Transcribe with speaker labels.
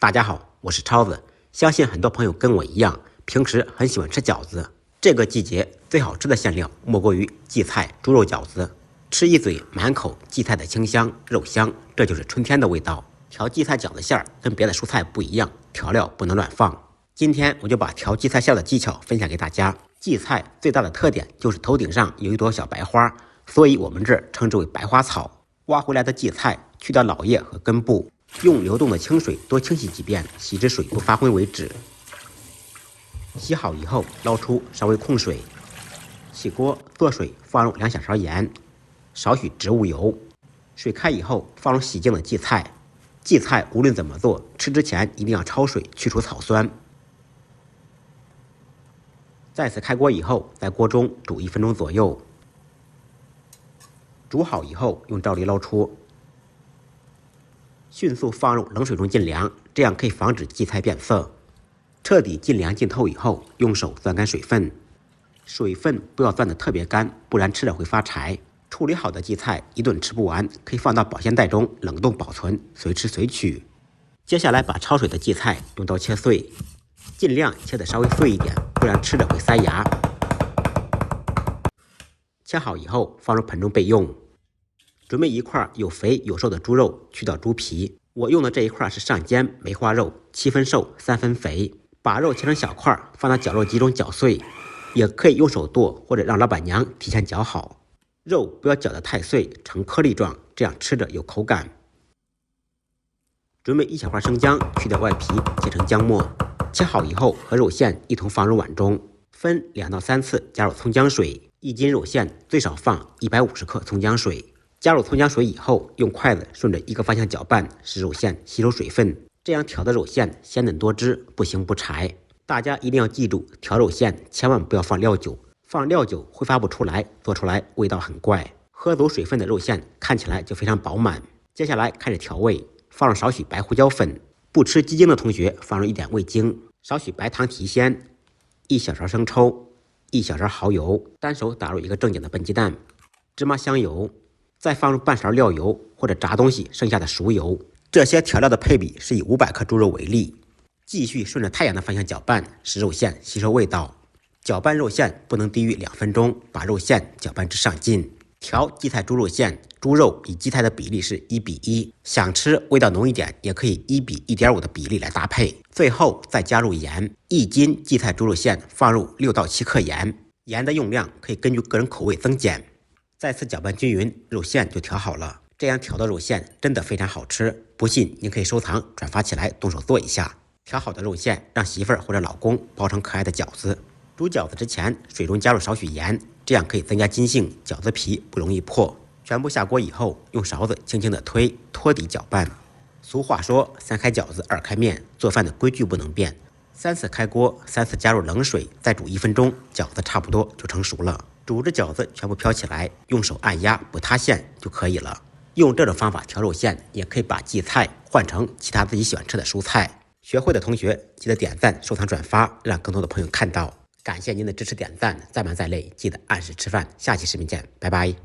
Speaker 1: 大家好，我是超子。相信很多朋友跟我一样，平时很喜欢吃饺子。这个季节最好吃的馅料莫过于荠菜猪肉饺子。吃一嘴满口荠菜的清香、肉香，这就是春天的味道。调荠菜饺子馅儿跟别的蔬菜不一样，调料不能乱放。今天我就把调荠菜馅的技巧分享给大家。荠菜最大的特点就是头顶上有一朵小白花，所以我们这儿称之为白花草。挖回来的荠菜，去掉老叶和根部，用流动的清水多清洗几遍，洗至水不发灰为止。洗好以后捞出，稍微控水，起锅做水，放入2小勺盐，少许植物油。水开以后放入洗净的荠菜。荠菜无论怎么做，吃之前一定要焯水，去除草酸。再次开锅以后，在锅中煮1分钟左右。煮好以后，用罩篱捞出，迅速放入冷水中浸凉，这样可以防止荠菜变色。彻底浸凉浸透以后，用手攥干水分，水分不要攥得特别干，不然吃了会发柴。处理好的荠菜一顿吃不完，可以放到保鲜袋中冷冻保存，随吃随取。接下来把焯水的荠菜用刀切碎，尽量切得稍微碎一点，不然吃了会塞牙。切好以后放入盆中备用。准备一块有肥有瘦的猪肉，去掉猪皮。我用的这一块是上尖梅花肉，7分瘦3分肥。把肉切成小块，放到绞肉机中绞碎，也可以用手剁，或者让老板娘提前绞好。肉不要绞得太碎，成颗粒状，这样吃着有口感。准备1小块生姜，去掉外皮，切成姜末。切好以后和肉馅一同放入碗中，分2到3次加入葱姜水。1斤肉馅最少放150克葱姜水。加入葱姜水以后，用筷子顺着一个方向搅拌，使肉馅吸收水分。这样调的肉馅鲜嫩多汁，不腥不柴。大家一定要记住，调肉馅千万不要放料酒，放料酒挥发不出来，做出来味道很怪。喝足水分的肉馅看起来就非常饱满。接下来开始调味，放入少许白胡椒粉，不吃鸡精的同学放入1点味精，少许白糖提鲜，1小勺生抽，1小勺蚝油，单手打入一个正经的笨鸡蛋，芝麻香油，再放入半勺料油或者炸东西剩下的熟油。这些调料的配比是以500克猪肉为例。继续顺着太阳的方向搅拌，使肉馅吸收味道。搅拌肉馅不能低于2分钟，把肉馅搅拌至上劲。调荠菜猪肉馅，猪肉与荠菜的比例是1:1，想吃味道浓一点，也可以1:1.5的比例来搭配。最后再加入盐，1斤荠菜猪肉馅放入6到7克盐，盐的用量可以根据个人口味增减。再次搅拌均匀，肉馅就调好了。这样调的肉馅真的非常好吃，不信您可以收藏转发起来，动手做一下。调好的肉馅让媳妇儿或者老公包成可爱的饺子。煮饺子之前水中加入少许盐，这样可以增加筋性，饺子皮不容易破。全部下锅以后，用勺子轻轻的推，托底搅拌。俗话说3开饺子2开面，做饭的规矩不能变。3次开锅，3次加入冷水，再煮1分钟，饺子差不多就成熟了。煮着饺子全部飘起来，用手按压不塌陷就可以了。用这种方法调肉馅，也可以把荠菜换成其他自己喜欢吃的蔬菜。学会的同学记得点赞、收藏、转发，让更多的朋友看到。感谢您的支持、点赞、再忙再累，记得按时吃饭。下期视频见，拜拜。